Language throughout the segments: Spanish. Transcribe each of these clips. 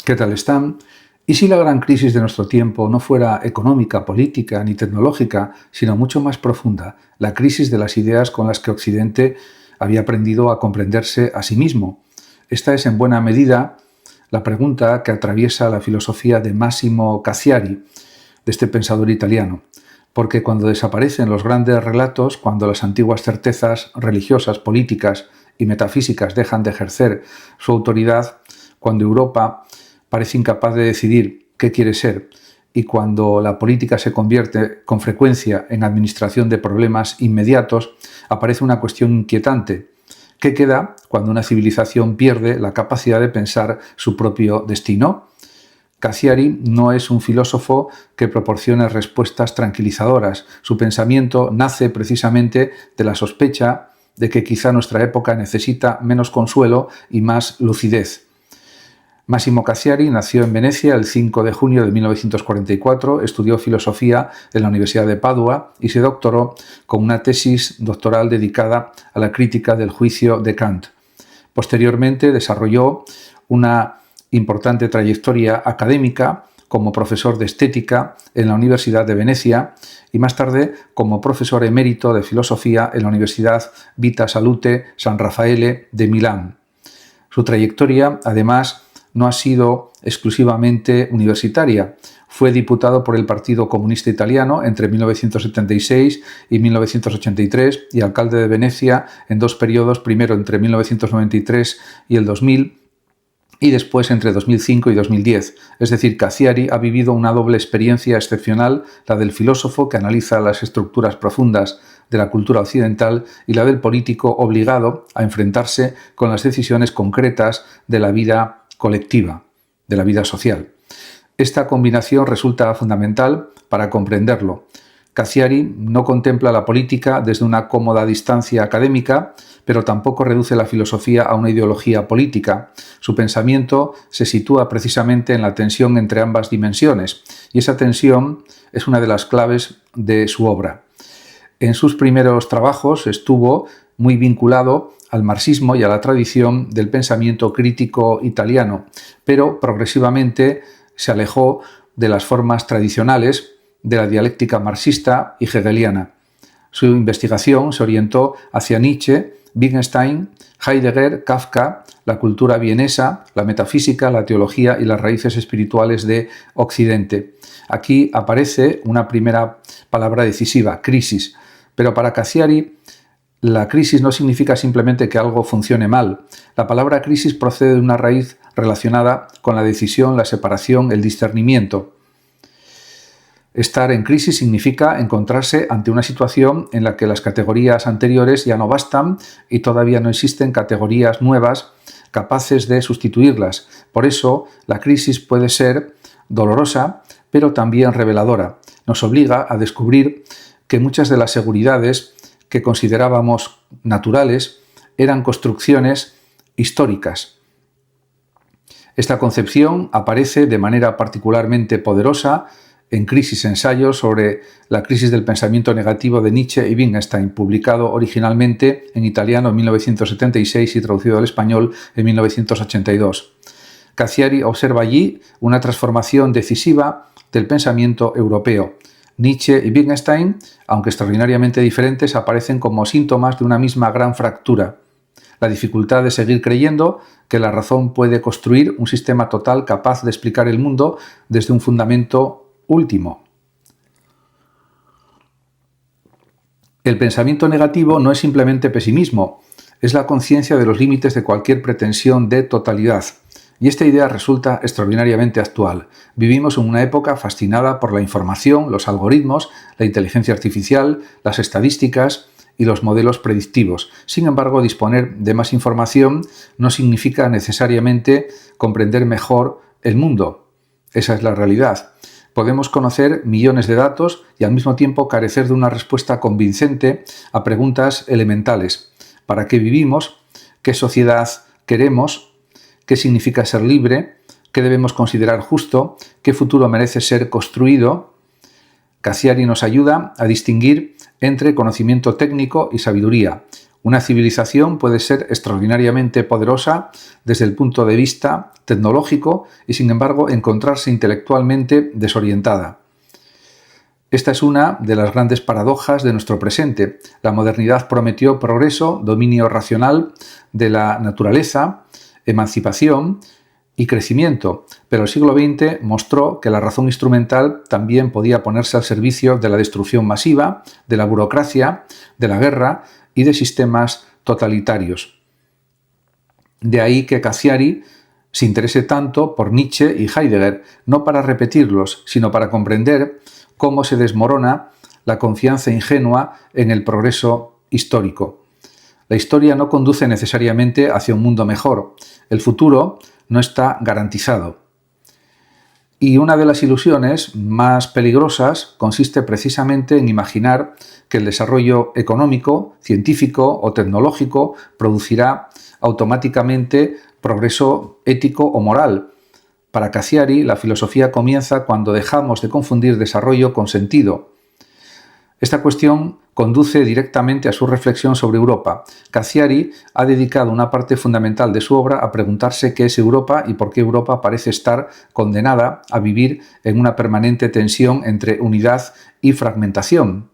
¿Qué tal están? ¿Y si la gran crisis de nuestro tiempo no fuera económica, política ni tecnológica, sino mucho más profunda, la crisis de las ideas con las que Occidente había aprendido a comprenderse a sí mismo? Esta es en buena medida la pregunta que atraviesa la filosofía de Massimo Cassiari, de este pensador italiano. Porque cuando desaparecen los grandes relatos, cuando las antiguas certezas religiosas, políticas y metafísicas dejan de ejercer su autoridad, cuando Europa parece incapaz de decidir qué quiere ser y cuando la política se convierte con frecuencia en administración de problemas inmediatos, aparece una cuestión inquietante. ¿Qué queda cuando una civilización pierde la capacidad de pensar su propio destino? Cassiari no es un filósofo que proporcione respuestas tranquilizadoras. Su pensamiento nace precisamente de la sospecha de que quizá nuestra época necesita menos consuelo y más lucidez. Massimo Cassiari nació en Venecia el 5 de junio de 1944, estudió filosofía en la Universidad de Padua y se doctoró con una tesis doctoral dedicada a la crítica del juicio de Kant. Posteriormente desarrolló una importante trayectoria académica como profesor de estética en la Universidad de Venecia y más tarde como profesor emérito de filosofía en la Universidad Vita Salute San Raffaele de Milán. Su trayectoria, además, no ha sido exclusivamente universitaria. Fue diputado por el Partido Comunista Italiano entre 1976 y 1983 y alcalde de Venecia en dos periodos, primero entre 1993 y el 2000 y después entre 2005 y 2010. Es decir, Cassiari ha vivido una doble experiencia excepcional, la del filósofo que analiza las estructuras profundas de la cultura occidental y la del político obligado a enfrentarse con las decisiones concretas de la vida colectiva, de la vida social. Esta combinación resulta fundamental para comprenderlo. Cassiari no contempla la política desde una cómoda distancia académica, pero tampoco reduce la filosofía a una ideología política. Su pensamiento se sitúa precisamente en la tensión entre ambas dimensiones, y esa tensión es una de las claves de su obra. En sus primeros trabajos estuvo muy vinculado al marxismo y a la tradición del pensamiento crítico italiano, pero progresivamente se alejó de las formas tradicionales de la dialéctica marxista y hegeliana. Su investigación se orientó hacia Nietzsche, Wittgenstein, Heidegger, Kafka, la cultura vienesa, la metafísica, la teología y las raíces espirituales de Occidente. Aquí aparece una primera palabra decisiva, crisis, pero para Cassiari la crisis no significa simplemente que algo funcione mal. La palabra crisis procede de una raíz relacionada con la decisión, la separación, el discernimiento. Estar en crisis significa encontrarse ante una situación en la que las categorías anteriores ya no bastan y todavía no existen categorías nuevas capaces de sustituirlas. Por eso, la crisis puede ser dolorosa, pero también reveladora. Nos obliga a descubrir que muchas de las seguridades que considerábamos naturales eran construcciones históricas. Esta concepción aparece de manera particularmente poderosa en Crisis, ensayo sobre la crisis del pensamiento negativo de Nietzsche y Wittgenstein, publicado originalmente en italiano en 1976 y traducido al español en 1982. Cassiari observa allí una transformación decisiva del pensamiento europeo. Nietzsche y Wittgenstein, aunque extraordinariamente diferentes, aparecen como síntomas de una misma gran fractura. La dificultad de seguir creyendo que la razón puede construir un sistema total capaz de explicar el mundo desde un fundamento último. El pensamiento negativo no es simplemente pesimismo, es la conciencia de los límites de cualquier pretensión de totalidad. Y esta idea resulta extraordinariamente actual. Vivimos en una época fascinada por la información, los algoritmos, la inteligencia artificial, las estadísticas y los modelos predictivos. Sin embargo, disponer de más información no significa necesariamente comprender mejor el mundo. Esa es la realidad. Podemos conocer millones de datos y al mismo tiempo carecer de una respuesta convincente a preguntas elementales. ¿Para qué vivimos? ¿Qué sociedad queremos? ¿Qué significa ser libre? ¿Qué debemos considerar justo? ¿Qué futuro merece ser construido? Cassiari nos ayuda a distinguir entre conocimiento técnico y sabiduría. Una civilización puede ser extraordinariamente poderosa desde el punto de vista tecnológico y, sin embargo, encontrarse intelectualmente desorientada. Esta es una de las grandes paradojas de nuestro presente. La modernidad prometió progreso, dominio racional de la naturaleza, emancipación y crecimiento, pero el siglo XX mostró que la razón instrumental también podía ponerse al servicio de la destrucción masiva, de la burocracia, de la guerra y de sistemas totalitarios. De ahí que Cassiari se interese tanto por Nietzsche y Heidegger, no para repetirlos, sino para comprender cómo se desmorona la confianza ingenua en el progreso histórico. La historia no conduce necesariamente hacia un mundo mejor. El futuro no está garantizado. Y una de las ilusiones más peligrosas consiste precisamente en imaginar que el desarrollo económico, científico o tecnológico producirá automáticamente progreso ético o moral. Para Cassiari, la filosofía comienza cuando dejamos de confundir desarrollo con sentido. Esta cuestión conduce directamente a su reflexión sobre Europa. Cassiari ha dedicado una parte fundamental de su obra a preguntarse qué es Europa y por qué Europa parece estar condenada a vivir en una permanente tensión entre unidad y fragmentación.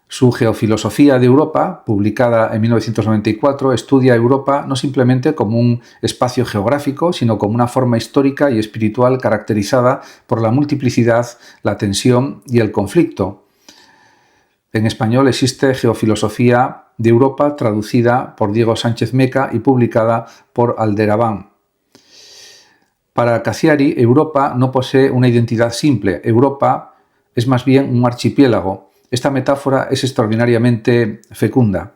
Su Geofilosofía de Europa, publicada en 1994, estudia Europa no simplemente como un espacio geográfico, sino como una forma histórica y espiritual caracterizada por la multiplicidad, la tensión y el conflicto. En español existe Geofilosofía de Europa, traducida por Diego Sánchez Meca y publicada por Alderaván. Para Cassiari, Europa no posee una identidad simple. Europa es más bien un archipiélago. Esta metáfora es extraordinariamente fecunda.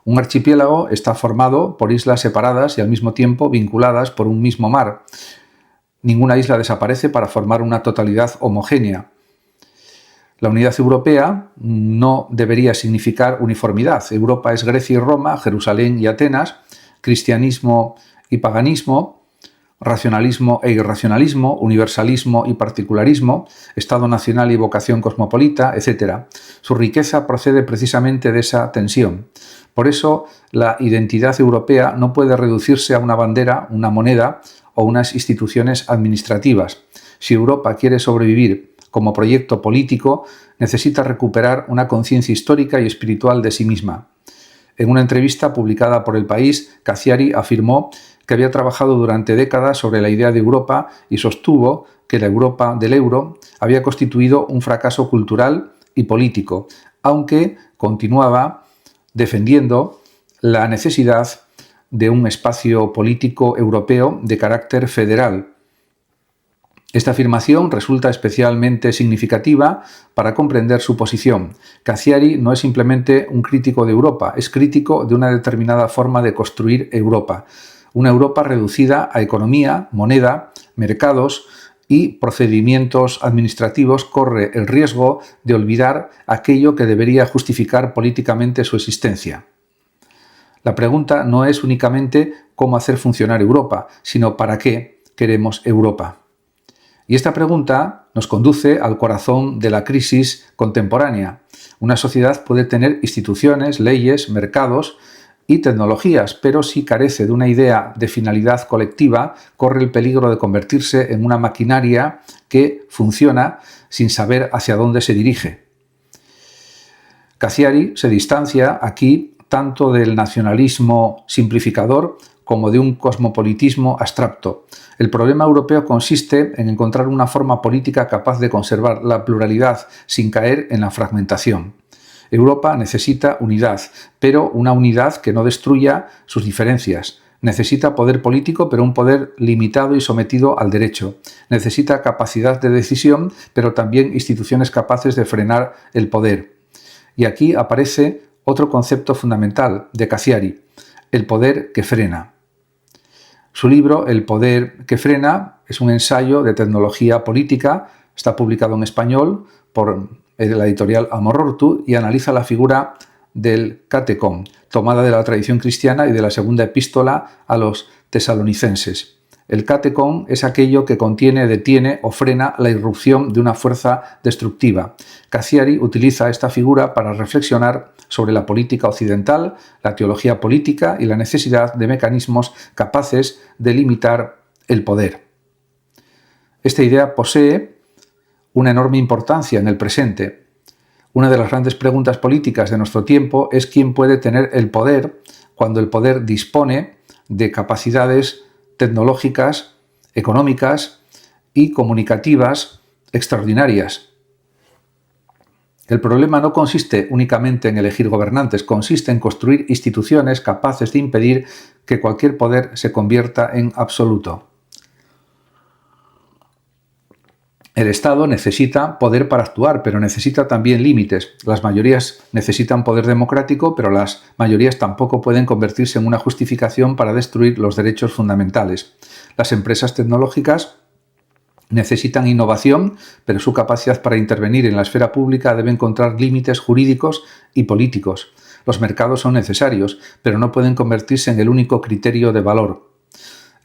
Un archipiélago está formado por islas separadas y al mismo tiempo vinculadas por un mismo mar. Ninguna isla desaparece para formar una totalidad homogénea. La unidad europea no debería significar uniformidad. Europa es Grecia y Roma, Jerusalén y Atenas, cristianismo y paganismo, racionalismo e irracionalismo, universalismo y particularismo, Estado nacional y vocación cosmopolita, etc. Su riqueza procede precisamente de esa tensión. Por eso, la identidad europea no puede reducirse a una bandera, una moneda o unas instituciones administrativas. Si Europa quiere sobrevivir como proyecto político, necesita recuperar una conciencia histórica y espiritual de sí misma. En una entrevista publicada por El País, Cassiari afirmó que había trabajado durante décadas sobre la idea de Europa y sostuvo que la Europa del euro había constituido un fracaso cultural y político, aunque continuaba defendiendo la necesidad de un espacio político europeo de carácter federal. Esta afirmación resulta especialmente significativa para comprender su posición. Cassiari no es simplemente un crítico de Europa, es crítico de una determinada forma de construir Europa. Una Europa reducida a economía, moneda, mercados y procedimientos administrativos corre el riesgo de olvidar aquello que debería justificar políticamente su existencia. La pregunta no es únicamente cómo hacer funcionar Europa, sino para qué queremos Europa. Y esta pregunta nos conduce al corazón de la crisis contemporánea. Una sociedad puede tener instituciones, leyes, mercados y tecnologías, pero si carece de una idea de finalidad colectiva, corre el peligro de convertirse en una maquinaria que funciona sin saber hacia dónde se dirige. Cassiari se distancia aquí tanto del nacionalismo simplificador como de un cosmopolitismo abstracto. El problema europeo consiste en encontrar una forma política capaz de conservar la pluralidad sin caer en la fragmentación. Europa necesita unidad, pero una unidad que no destruya sus diferencias. Necesita poder político, pero un poder limitado y sometido al derecho. Necesita capacidad de decisión, pero también instituciones capaces de frenar el poder. Y aquí aparece otro concepto fundamental de Cassiari, el poder que frena. Su libro, El poder que frena, es un ensayo de tecnología política, está publicado en español por la editorial Amorortu y analiza la figura del catecón, tomada de la tradición cristiana y de la segunda epístola a los tesalonicenses. El catecon es aquello que contiene, detiene o frena la irrupción de una fuerza destructiva. Cassiari utiliza esta figura para reflexionar sobre la política occidental, la teología política y la necesidad de mecanismos capaces de limitar el poder. Esta idea posee una enorme importancia en el presente. Una de las grandes preguntas políticas de nuestro tiempo es quién puede tener el poder cuando el poder dispone de capacidades tecnológicas, económicas y comunicativas extraordinarias. El problema no consiste únicamente en elegir gobernantes, consiste en construir instituciones capaces de impedir que cualquier poder se convierta en absoluto. El Estado necesita poder para actuar, pero necesita también límites. Las mayorías necesitan poder democrático, pero las mayorías tampoco pueden convertirse en una justificación para destruir los derechos fundamentales. Las empresas tecnológicas necesitan innovación, pero su capacidad para intervenir en la esfera pública debe encontrar límites jurídicos y políticos. Los mercados son necesarios, pero no pueden convertirse en el único criterio de valor.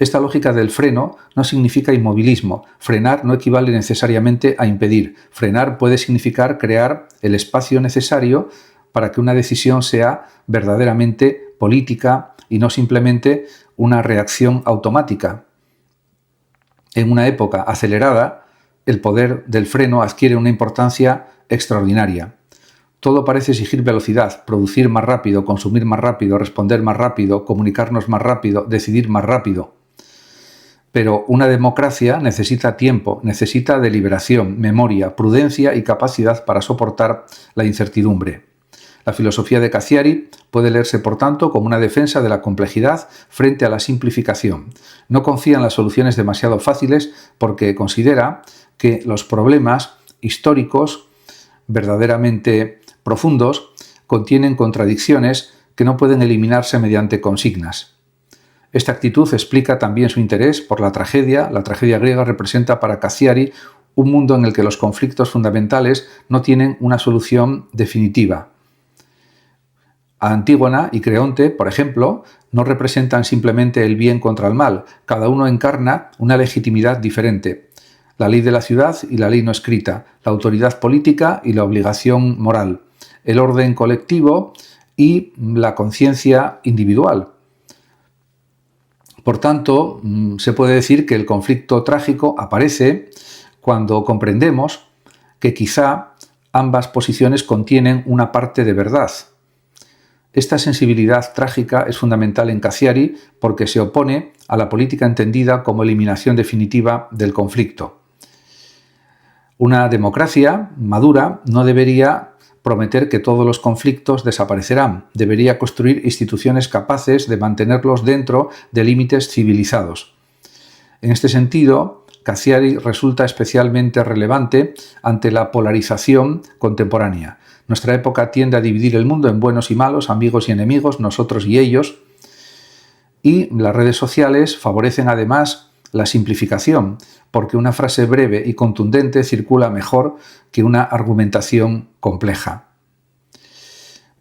Esta lógica del freno no significa inmovilismo. Frenar no equivale necesariamente a impedir. Frenar puede significar crear el espacio necesario para que una decisión sea verdaderamente política y no simplemente una reacción automática. En una época acelerada, el poder del freno adquiere una importancia extraordinaria. Todo parece exigir velocidad, producir más rápido, consumir más rápido, responder más rápido, comunicarnos más rápido, decidir más rápido. Pero una democracia necesita tiempo, necesita deliberación, memoria, prudencia y capacidad para soportar la incertidumbre. La filosofía de Cassiari puede leerse, por tanto, como una defensa de la complejidad frente a la simplificación. No confía en las soluciones demasiado fáciles porque considera que los problemas históricos verdaderamente profundos contienen contradicciones que no pueden eliminarse mediante consignas. Esta actitud explica también su interés por la tragedia. La tragedia griega representa para Cassiari un mundo en el que los conflictos fundamentales no tienen una solución definitiva. Antígona y Creonte, por ejemplo, no representan simplemente el bien contra el mal. Cada uno encarna una legitimidad diferente. La ley de la ciudad y la ley no escrita, la autoridad política y la obligación moral, el orden colectivo y la conciencia individual. Por tanto, se puede decir que el conflicto trágico aparece cuando comprendemos que quizá ambas posiciones contienen una parte de verdad. Esta sensibilidad trágica es fundamental en Cassiari porque se opone a la política entendida como eliminación definitiva del conflicto. Una democracia madura no debería prometer que todos los conflictos desaparecerán. Debería construir instituciones capaces de mantenerlos dentro de límites civilizados. En este sentido, Cassiari resulta especialmente relevante ante la polarización contemporánea. Nuestra época tiende a dividir el mundo en buenos y malos, amigos y enemigos, nosotros y ellos, y las redes sociales favorecen además la simplificación, porque una frase breve y contundente circula mejor que una argumentación compleja.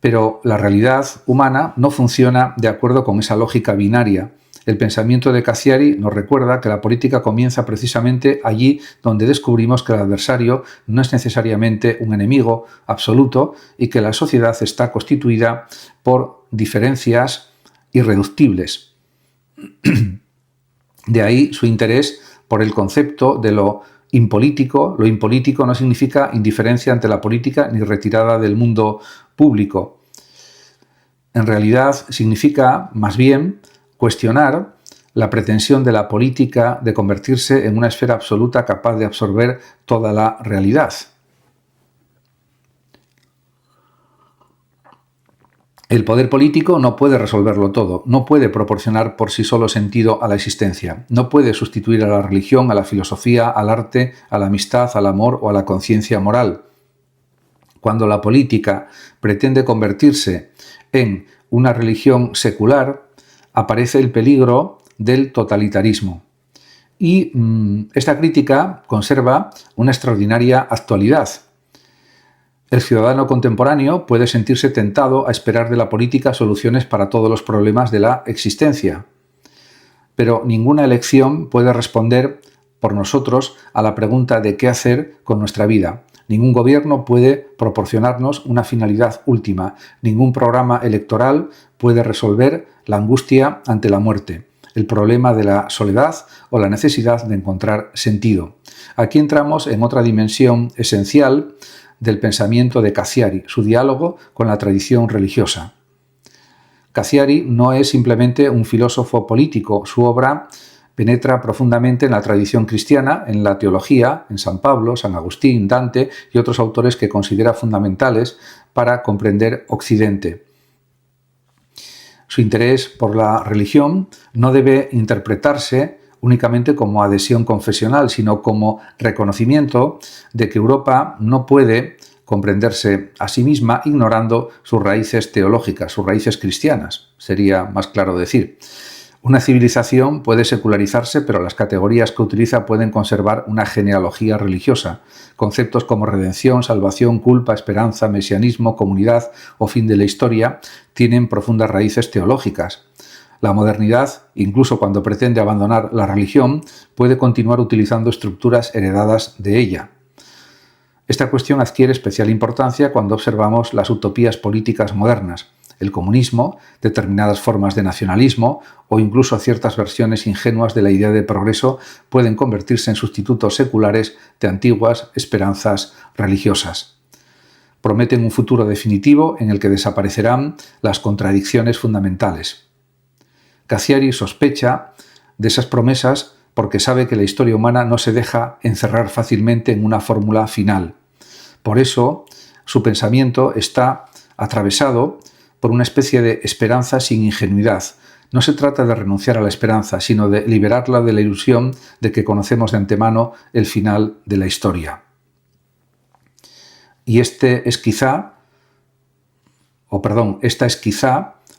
Pero la realidad humana no funciona de acuerdo con esa lógica binaria. El pensamiento de Cassiari nos recuerda que la política comienza precisamente allí donde descubrimos que el adversario no es necesariamente un enemigo absoluto y que la sociedad está constituida por diferencias irreductibles. De ahí su interés por el concepto de lo impolítico. Lo impolítico no significa indiferencia ante la política ni retirada del mundo público. En realidad significa, más bien, cuestionar la pretensión de la política de convertirse en una esfera absoluta capaz de absorber toda la realidad. El poder político no puede resolverlo todo, no puede proporcionar por sí solo sentido a la existencia, no puede sustituir a la religión, a la filosofía, al arte, a la amistad, al amor o a la conciencia moral. Cuando la política pretende convertirse en una religión secular, aparece el peligro del totalitarismo. Y esta crítica conserva una extraordinaria actualidad. El ciudadano contemporáneo puede sentirse tentado a esperar de la política soluciones para todos los problemas de la existencia. pero ninguna elección puede responder por nosotros a la pregunta de qué hacer con nuestra vida. Ningún gobierno puede proporcionarnos una finalidad última. Ningún programa electoral puede resolver la angustia ante la muerte, el problema de la soledad o la necesidad de encontrar sentido. Aquí entramos en otra dimensión esencial del pensamiento de Cassiari, su diálogo con la tradición religiosa. Cassiari no es simplemente un filósofo político, su obra penetra profundamente en la tradición cristiana, en la teología, en San Pablo, San Agustín, Dante y otros autores que considera fundamentales para comprender Occidente. Su interés por la religión no debe interpretarse únicamente como adhesión confesional, sino como reconocimiento de que Europa no puede comprenderse a sí misma ignorando sus raíces teológicas, sus raíces cristianas, sería más claro decir. Una civilización puede secularizarse, pero las categorías que utiliza pueden conservar una genealogía religiosa. Conceptos como redención, salvación, culpa, esperanza, mesianismo, comunidad o fin de la historia tienen profundas raíces teológicas. La modernidad, incluso cuando pretende abandonar la religión, puede continuar utilizando estructuras heredadas de ella. Esta cuestión adquiere especial importancia cuando observamos las utopías políticas modernas, el comunismo, determinadas formas de nacionalismo o incluso ciertas versiones ingenuas de la idea de progreso pueden convertirse en sustitutos seculares de antiguas esperanzas religiosas. Prometen un futuro definitivo en el que desaparecerán las contradicciones fundamentales. Cassiari sospecha de esas promesas porque sabe que la historia humana no se deja encerrar fácilmente en una fórmula final. Por eso, su pensamiento está atravesado por una especie de esperanza sin ingenuidad. No se trata de renunciar a la esperanza, sino de liberarla de la ilusión de que conocemos de antemano el final de la historia. Y esta es quizá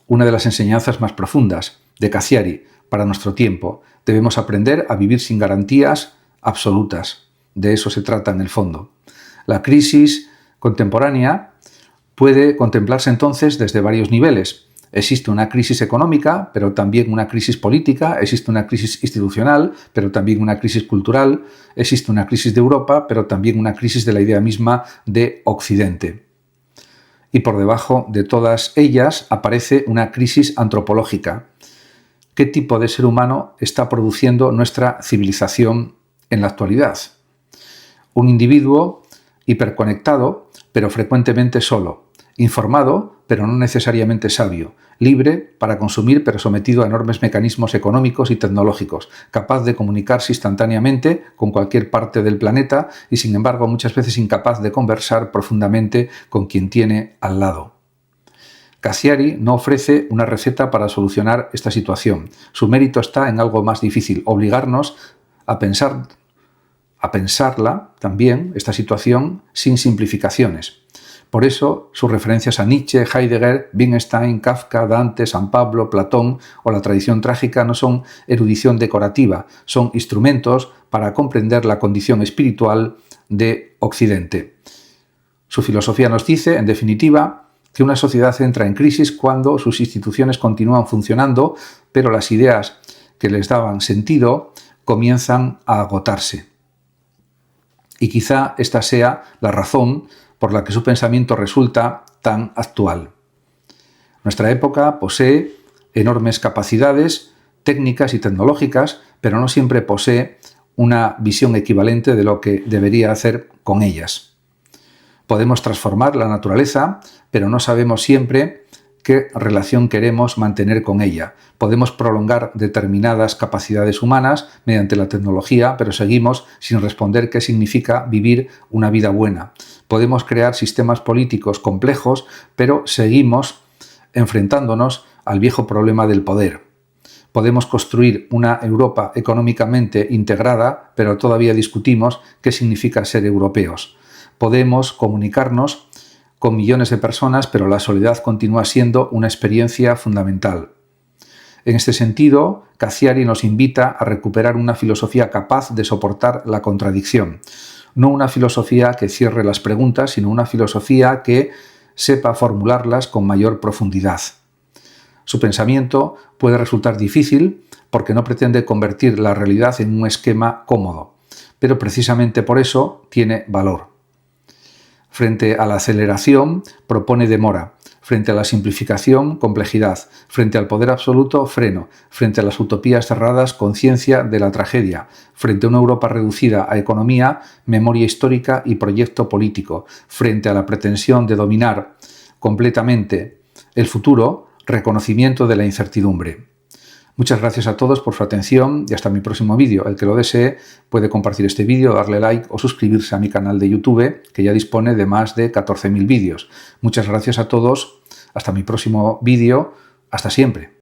una de las enseñanzas más profundas de Cassiari para nuestro tiempo. Debemos aprender a vivir sin garantías absolutas. De eso se trata en el fondo. La crisis contemporánea puede contemplarse entonces desde varios niveles. Existe una crisis económica, pero también una crisis política, existe una crisis institucional, pero también una crisis cultural, existe una crisis de Europa, pero también una crisis de la idea misma de Occidente. Y por debajo de todas ellas aparece una crisis antropológica. ¿Qué tipo de ser humano está produciendo nuestra civilización en la actualidad? Un individuo hiperconectado, pero frecuentemente solo, informado, pero no necesariamente sabio, libre para consumir, pero sometido a enormes mecanismos económicos y tecnológicos, capaz de comunicarse instantáneamente con cualquier parte del planeta y, sin embargo, muchas veces incapaz de conversar profundamente con quien tiene al lado. Cassiari no ofrece una receta para solucionar esta situación. Su mérito está en algo más difícil, obligarnos a pensarla también, esta situación, sin simplificaciones. Por eso, sus referencias a Nietzsche, Heidegger, Wittgenstein, Kafka, Dante, San Pablo, Platón o la tradición trágica no son erudición decorativa, son instrumentos para comprender la condición espiritual de Occidente. Su filosofía nos dice, en definitiva, que una sociedad entra en crisis cuando sus instituciones continúan funcionando, pero las ideas que les daban sentido comienzan a agotarse. Y quizá esta sea la razón por la que su pensamiento resulta tan actual. Nuestra época posee enormes capacidades técnicas y tecnológicas, pero no siempre posee una visión equivalente de lo que debería hacer con ellas. Podemos transformar la naturaleza, pero no sabemos siempre qué relación queremos mantener con ella. Podemos prolongar determinadas capacidades humanas mediante la tecnología, pero seguimos sin responder qué significa vivir una vida buena. Podemos crear sistemas políticos complejos, pero seguimos enfrentándonos al viejo problema del poder. Podemos construir una Europa económicamente integrada, pero todavía discutimos qué significa ser europeos. Podemos comunicarnos con millones de personas, pero la soledad continúa siendo una experiencia fundamental. En este sentido, Cassiari nos invita a recuperar una filosofía capaz de soportar la contradicción. No una filosofía que cierre las preguntas, sino una filosofía que sepa formularlas con mayor profundidad. Su pensamiento puede resultar difícil porque no pretende convertir la realidad en un esquema cómodo, pero precisamente por eso tiene valor. Frente a la aceleración, propone demora. Frente a la simplificación, complejidad. Frente al poder absoluto, freno. Frente a las utopías cerradas, conciencia de la tragedia. Frente a una Europa reducida a economía, memoria histórica y proyecto político. Frente a la pretensión de dominar completamente el futuro, reconocimiento de la incertidumbre. Muchas gracias a todos por su atención y hasta mi próximo vídeo. El que lo desee puede compartir este vídeo, darle like o suscribirse a mi canal de YouTube, que ya dispone de más de 14.000 vídeos. Muchas gracias a todos. Hasta mi próximo vídeo. Hasta siempre.